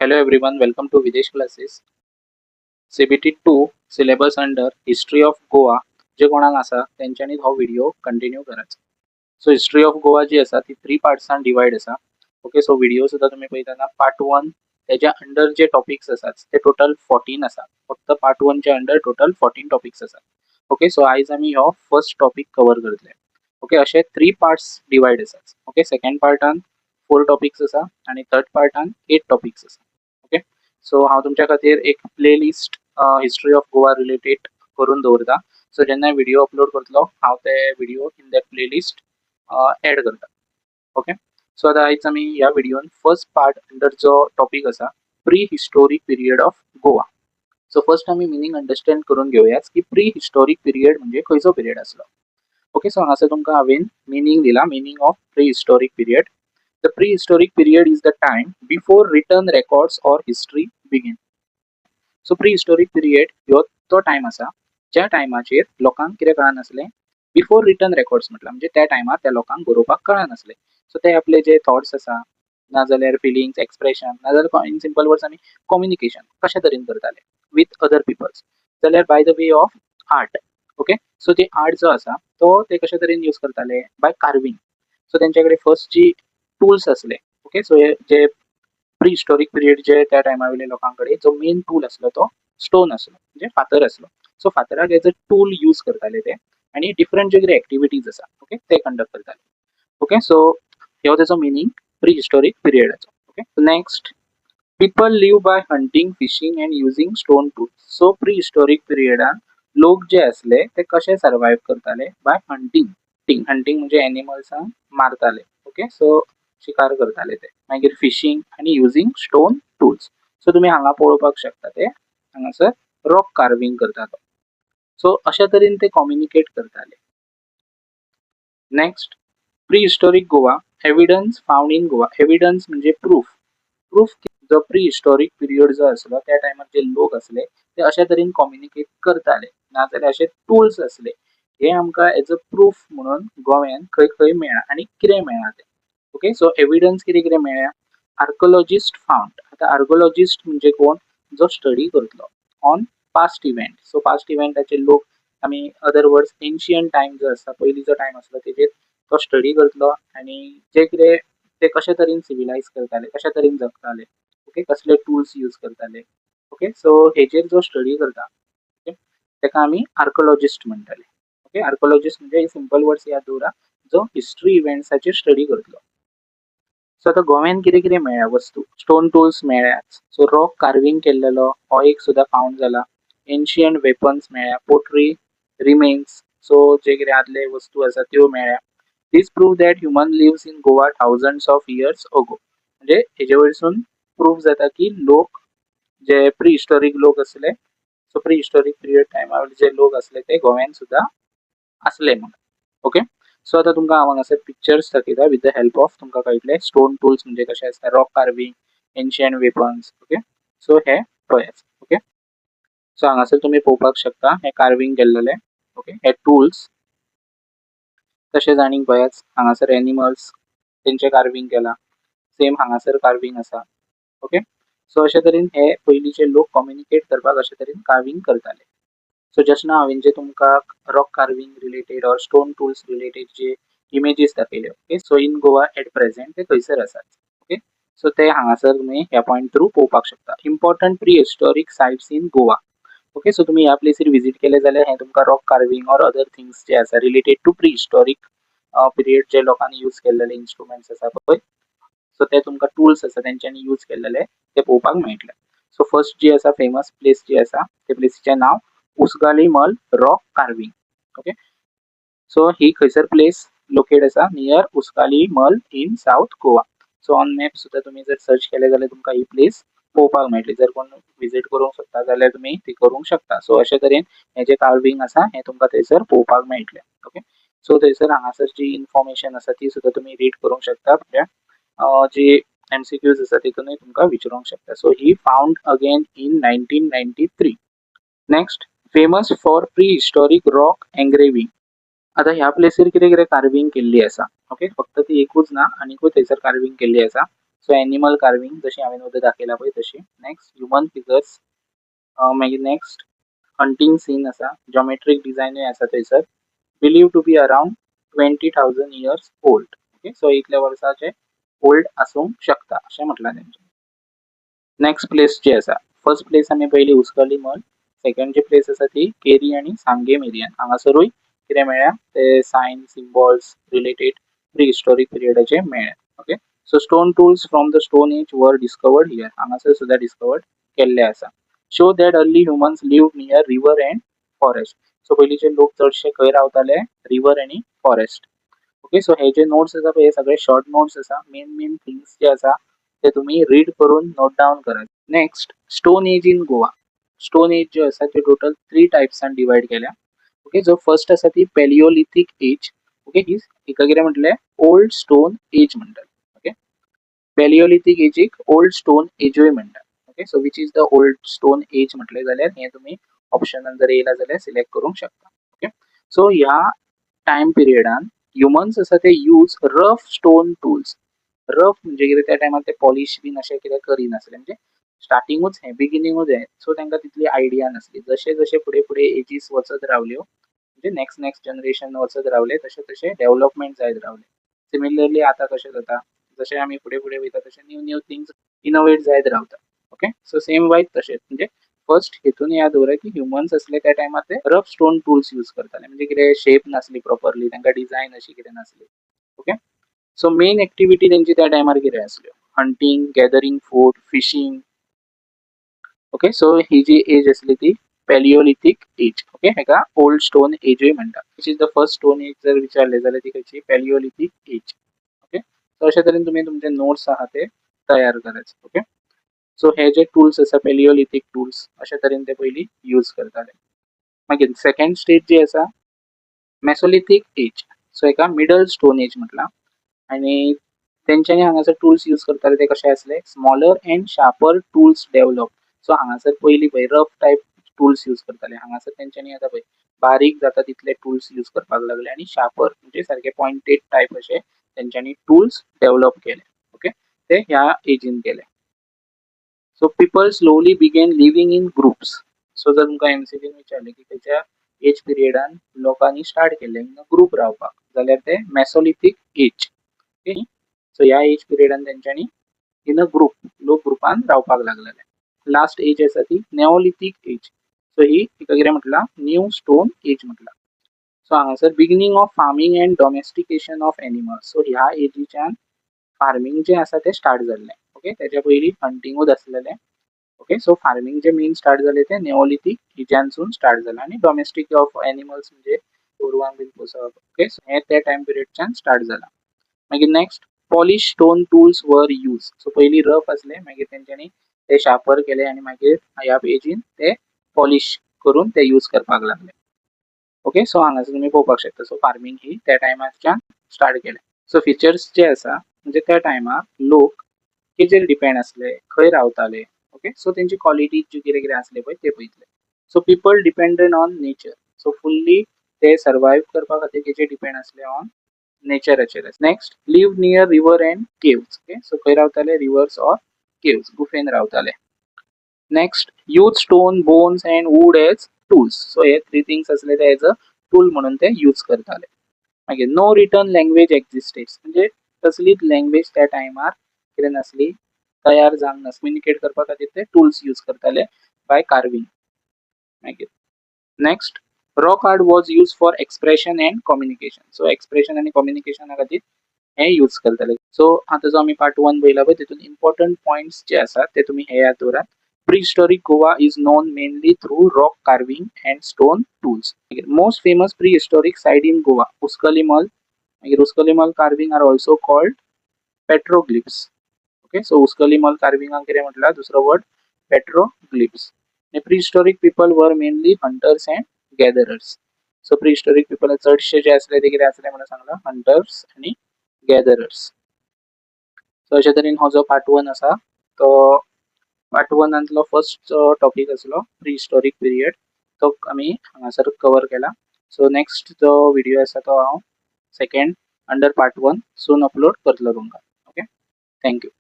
Hello everyone, welcome to Videsh Classes. CBT 2 syllabus under History of Goa जे कोणाक आसा तेंच्यांनी हो व्हिडिओ कंटिन्यू करायचो. सो हिस्ट्री ऑफ गोवा जी आसा ती 3 पार्ट्सान डिवाइड आसा. ओके, सो व्हिडिओ सुद्धा तुम्ही पळयतना पार्ट 1 त्याच्या अंडर जे टॉपिक्स आसात ते टोटल 14 आसा. फक्त पार्ट 1 च्या अंडर टोटल 14 टॉपिक्स आसात. ओके, सो आयज आमी हो फर्स्ट टॉपिक कव्हर करतले. ओके, असे 3 पार्ट्स डिवाइड आसात. ओके, सेकंड पार्टान 4 टॉपिक्स आसा आणि थर्ड पार्टान 8 टॉपिक्स आसा. ओके, सो हांव तुमच्या खातीर एक playlist history of Goa related करून दवरता. सो जेन्ना व्हिडिओ अपलोड करतलो हांव ते video in that playlist add करता. ओके, सो आता आयज आमी ह्या व्हिडिओन फर्स्ट पार्ट अंडर जो टॉपिक आसा prehistoric period of Goa. So first आमी मिनींग अंडरस्टँड करून घेवया की प्री हिस्टोरीक पिरियड म्हणजे खंयचो पिरियड आसलो. ओके, सो हांगासर तुमकां हांवें मिनींग दिला, meaning of prehistoric period. The prehistoric period is the time before written records or history begin. So prehistoric period ह्यो तो टाइम आसा ज्या टायमाचेर लोकांक कितें कळनासलें, बिफोर रिटन रेकॉर्ड्स म्हटल्यार म्हणजे त्या टायमार त्या लोकांक बरोवपाक कळनासलें. सो ते आपले जे थॉट्स आसा नाजाल्यार फिलिंग्स एक्सप्रेशन नाजाल्यार इन सिंपल वर्ड्स आमी कम्युनिकेशन कशा तरेन करताले विथ अदर पिपल्स जाल्यार by the way of art. Okay, so ते आर्ट जो आसा तो ते कशा तरेन यूज करताले बाय कार्विंग. सो तेंच्या कडेन फर्स्ट जी टूल्स असले. ओके, सो जे प्री हिस्टोरीक पिरियड जे त्या टायमा वयले लोकांकडे जो मेन टूल असलो तो स्टोन असलो म्हणजे फातर असलो. सो फातराक एज अ टूल यूज करताले ते आणि डिफरंट जे कितें एक्टिविटीज आसा ओके ते कंडक्ट करताले. ओके, सो ह्यो तेजो मिनींग प्री हिस्टोरीक पिरियडाचो. Okay, next people live by hunting fishing and using stone tools. So prehistoric पिरियडान लोक जे असले ते कशे सर्वाइव करताले बाय हंटिंग. हंटिंग म्हणजे एनिमल्सांक मारताले. ओके, सो शिकार करताले ते. मागीर फिशिंग आणि युजिंग स्टोन टूल्स. सो तुम्ही हांगा पळोवपाक शकता ते हांगासर रॉक कार्विंग करतात. सो अशा तरेन ते कम्युनिकेट करताले. Next prehistoric Goa evidence found in Goa. Evidence म्हणजे प्रूफ जो प्री हिस्टोरीक पिरियड जो असलो त्या टायमार जे लोक असले ते अशा तरेन कम्युनिकेट करताले नाजाल्यार असे टूल्स असले हे आमकां एज अ प्रूफ म्हणून गोव्यान खंय खंय मेळ्ळा आणि कितें मेळ्ळा ते. ओके, सो एविडन्स कितें कितें मेळ्ळा. Archaeologist found. आता आर्कोलॉजिस्ट म्हणजे कोण जो स्टडी करतलो on past event. So past इव्हेंटाचे लोक आमी अदर वर्ड्स एन्शियंट टायम जो आसा पयलींचो टायम आसलो तेजेर तो स्टडी करतलो आणि जे कितें ते कशा तरेन सिविलायज करताले कशा तरेन जगताले. ओके, कसले टूल्स यूज करताले. ओके, सो हेजेर जो स्टडी करता ओके तेका आमी आर्कोलॉजिस्ट म्हणटाले. ओके, आर्कोलॉजिस्ट म्हणजे सिंपल वर्ड्स याद दवरा जो हिस्ट्री इव्हेंट्साचेर स्टडी करतलो. सो आता गोव्यान कितें कितें मेळ्ळ्या वस्तू. स्टोन टूल्स मेळ्ळ्याच. सो रॉक कार्विंग केल्लेलो हो एक सुद्धा फाउंड जाला. एन्शियंट वेपन्स मेळ्ळ्या. Pottery remains. सो जे कितें आदले वस्तू आसा त्यो मेळ्ळ्या. This prove that human lives in Goa thousands of years ago. म्हणजे हेजे वयरसून प्रूफ जाता की लोक जे प्री हिस्टोरीक लोक असले सो प्री हिस्टोरीक पिरियड टायमा वयले जे लोक असले ते गोव्यान सुद्धा असले म्हणून. ओके, सो आता तुमकां हांव हांगासर पिक्चर्स दाखयता विथ द हेल्प ऑफ तुमकां कळटले स्टोन टूल्स म्हणजे कशे आसता, rock carving, ancient weapons. Okay, so हे पळयात. ओके, सो हांगासर तुम्ही पळोवपाक शकता हे कार्विंग केल्लेले. ओके, हे टूल्स तशेंच आनीक पळयात हांगासर एनिमल्स तेंचे कार्विंग केला. सेम हांगासर कार्विंग आसा. ओके, सो अशे तरेन हे पयलींचे लोक कम्युनिकेट करपाक अशे तरेन कार्विंग करताले. सो जस्ट नाव हांवें जे तुमकां rock carving related or stone tools related जे इमेजीस दाखयले. Okay, so in Goa at present ते थंयसर आसात. ओके, सो ते हांगासर तुमी ह्या पॉयंट थ्रू पळोवपाक शकता. Important prehistoric sites in Goa. Okay, so तुम्ही ह्या प्लेसीर विजीट केले जाल्यार हे तुमकां rock carving or other things जे आसा related to prehistoric period जे लोकांनी यूज केल्लेले इन्स्ट्रुमेंट्स आसा पळय सो ते तुमकां टूल्स आसा तेंच्यांनी यूज केल्लेले ते पळोवपाक मेळटले. सो फर्स्ट जी आसा फेमस प्लेस जी आसा ते प्लेसीचें नाव उसगाली मल रॉक कार्विंग. ओके, सो ही खंयसर प्लेस लोकेट आसा नियर उसगाली मल in south Goa. So on map सुद्धा तुम्ही जर सर्च केले जाल्यार तुमकां ही प्लेस पळोवपाक मेळटली. जर कोण विजीट करूंक सोदता जाल्यार तुम्ही ती करूंक शकता. सो अशे तरेन हे जे कार्विंग आसा हे तुमकां थंयसर पळोवपाक मेळटले. ओके, सो थंयसर हांगासर जी इन्फॉर्मेशन आसा ती सुद्धा तुम्ही रीड करूंक शकता. जी एमसीक्यूज आसा तितूनय तुमकां विचारूंक शकता. So he found again in 1993. Next famous for prehistoric rock engraving. आता ह्या प्लेसीर कितें कितें कार्विंग केल्ली आसा. ओके, फक्त ती एकूच ना आनीकूय थंयसर कार्विंग केल्ली आसा. सो एनिमल कार्विंग जशी हांवें उदय दाखयला पळय तशी. नेक्स्ट ह्युमन फिगर्स, मागीर नेक्स्ट हंटिंग सीन आसा, जॉमेट्रीक डिझायनूय आसा थंयसर, believe to be around 20,000 years old. Okay, so इतल्या वर्साचे ओल्ड आसूंक शकता अशें म्हटलां तेंच्यानी. नेक्स्ट प्लेस जी आसा, फर्स्ट प्लेस आमी पयली उस्कली मल, सेकंड जी प्लेस आसा ती केरी आनी सांगे मेरियन. हांगासरूय कितें मेळ्ळ्या ते sign symbols related prehistoric पिरियडाचे मेळ्ळ्या. Okay, so stone tools from the stone age were discovered here, हांगासर सुद्दां डिस्कवर्ड केल्ले आसा. Show that early humans lived near river and forest. So पयलींचे लोक चडशे खंय रावताले, रिवर आनी फॉरेस्ट. ओके, सो हे जे नोट्स आसा पळय हे सगळे शॉर्ट नोट्स आसा, मेन थिंग्स जे आसा ते तुम्ही रीड करून नोट डावन करात. Next stone age in Goa. Stone age जे आसा ते टोटल 3 टायप्सान डिवायड केल्या. ओके, जो फर्स्ट आसा ती पॅलिओलिथीक एज. ओके, ही हिका कितें म्हटले ओल्ड स्टोन एज म्हणटात. ओके, पॅलिओलिथीक एजीक ओल्ड स्टोन एजूय म्हणटात. Okay, so which is the old stone age म्हटले जाल्यार हे तुम्ही ऑप्शनान जर येयला जाल्यार सिलेक्ट करूंक शकता. ओके, सो ह्या टायम पिरियडान ह्युमन्स आसा ते use rough stone tools. Rough म्हणजे कितें त्या टायमार ते पॉलिश बीन अशें कितें करिनासले, म्हणजे स्टार्टिंगूच हे बिगिनिंगूच हे, सो तांकां तितली आयडिया नासली. जशे जशे फुडें फुडें एजीस वचत रावल्यो, म्हणजे नेक्स्ट जनरेशन वचत रावले तशे तशे डेव्हलपमेंट जायत रावले. सिमिलरली आतां कशें जाता, जशे आमी फुडें फुडें वयता तशे न्यू थिंग्स इनोवेट जायत रावता. ओके, सो सेम वायज तशेंच, म्हणजे फर्स्ट हितून याद दवरा की ह्युमन्स असले त्या टायमार ते रफ स्टोन टूल्स यूज करताले, म्हणजे कितें शेप नासली प्रॉपरली, तांकां डिझायन अशी कितें नासली. ओके, सो मेन एक्टिविटी तेंची त्या टायमार कितें आसल्यो, hunting, gathering food, fishing. Okay, so ही जी एज आसली ती पॅलिओलिथीक एज. ओके, हेका ओल्ड स्टोन एजूय म्हणटात. Which is the first stone age जर विचारले जाल्यार ती खंयची पॅलिओलिथीक एज. ओके, सो अशे तरेन तुमी तुमचे नोट्स आहा ते तयार करात. ओके, सो हे जे टूल्स आसा पॅलिओलिथीक टूल्स अशे तरेन ते पयली यूज करताले. मागीर सेकंड स्टेज जी आसा मेसोलिथीक एज, सो हेका मिडल स्टोन एज म्हटलां. आणि तेंच्यांनी हांगासर टूल्स यूज करताले ते कशे आसले, smaller end sharper tools develop. So हांगासर पयली पळय रफ टायप टूल्स यूज करताले, हांगासर तेंच्यांनी आतां पळय बारीक जाता तितले टूल्स यूज करपाक लागले आनी शार्पर म्हणजे सारखे पॉइंटेड टायप अशे तेंच्यांनी टूल्स डेव्हलप केले. ओके, ते ह्या एजीन केले. So people slowly begin living in groups. So जर तुमकां एमसीक्यून विचारले की खंयच्या एज पिरियडान लोकांनी स्टार्ट केले इन ग्रुप रावपाक, जाल्यार ते मेसोलिथीक एज. ओके, सो ह्या एज पिरियडान तेंच्यांनी इन अ ग्रुप, लोक ग्रुपान रावपाक लागलेले. लास्ट एज आसा ती नेओलिथीक एज. सो ही तिका कितें म्हटलां, न्यू स्टोन एज म्हटलां. सो हांगासर beginning of farming and domestication of animals. So ह्या एजीच्यान फार्मिंग जे आसा ते स्टार्ट जाल्ले. ओके, तेच्या पयलीं हंटिंगूच आसलेले. ओके, सो फार्मिंग जे मेन स्टार्ट जाले ते नेओलिथीक एजानसून स्टार्ट जाला आनी डॉमेस्टीक ऑफ एनिमल्स म्हणजे गोरवांक बीन पोसप. ओके, सो हे त्या टायम पिरियडच्यान स्टार्ट जाला. मागीर next polish stone tools were use. So पयलीं रफ आसले, मागीर तेंच्यांनी ते शार्पर केले आनी मागीर ह्या एजीन ते पॉलिश करून ते यूज करपाक लागले. ओके, सो हांगासर तुमी पळोवपाक शकता. सो फार्मिंग ही त्या टायमारच्यान स्टार्ट केले. सो फिचर्स जे आसा म्हणजे त्या टायमार लोक हेजेर डिपेंड आसले, खंय रावताले. ओके, सो तेंची क्वॉलिटी जी कितें कितें आसले पळय ते पळयतले. So people depended on nature. So fully ते सर्वायव करपा खातीर तेचेर डिपेंड आसले ऑन नेचराचेर. Next live near river and caves. Okay, so खंय रावताले, रिवर्स ऑर केव्स, गुफेन रावताले. Next use stone, bones and wood as tools. So हे 3 थिंग्स आसले ते एज अ टूल म्हणून ते यूज करताले. मागीर नो रिटर्न लँग्वेज एक्झिस्टेड, म्हणजे कसलीच लँग्वेज त्या टायमार कितें नासली, तयार जावंक नासली. कम्युनिकेट करपा खातीर ते टूल्स यूज करताले बाय कार्विंग. मागीर next rock art was use for expression end communication. So expression आनी कम्युनिकेशना खातीर हे यूज करताले. सो आतां जो आमी पार्ट 1 पळयला पळय तितून इम्पॉर्टंट पॉइंट्स जे आसात ते तुमी हे याद दवरात. Prehistoric Goa is known mainly through rock carving and stone tools. Most famous prehistoric site in Goa, Uskalimal. Uskalimal carving are also called petroglyphs. Okay, so Uskalimal carving कितें म्हटला दुसरो word petroglyphs. The prehistoric people were mainly hunters and gatherers. So prehistoric people चडशे जे आसले ते कितें आसले म्हणून सांगला, hunters आणि gatherers. So अशा तरेन हो जो पार्ट 1 आसा तो पार्ट 1 फर्स्ट टॉपिक आसलो प्री हिस्टॉरीक पिरियड, तो आमी हांगासर कवर केला. सो नेक्स्ट जो व्हिडिओ आसा तो हांव सेकंड अंडर पार्ट 1 सून अपलोड करतलो तुमकां. Okay, thank you.